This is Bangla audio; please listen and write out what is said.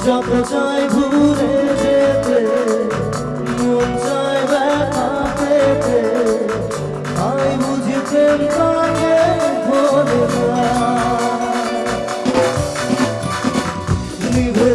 যত চাই ঘুরে যেতে, মন চায় ব্যথা পেতে, তাই বুঝি প্রেম কাকে ভোলে না। নিভে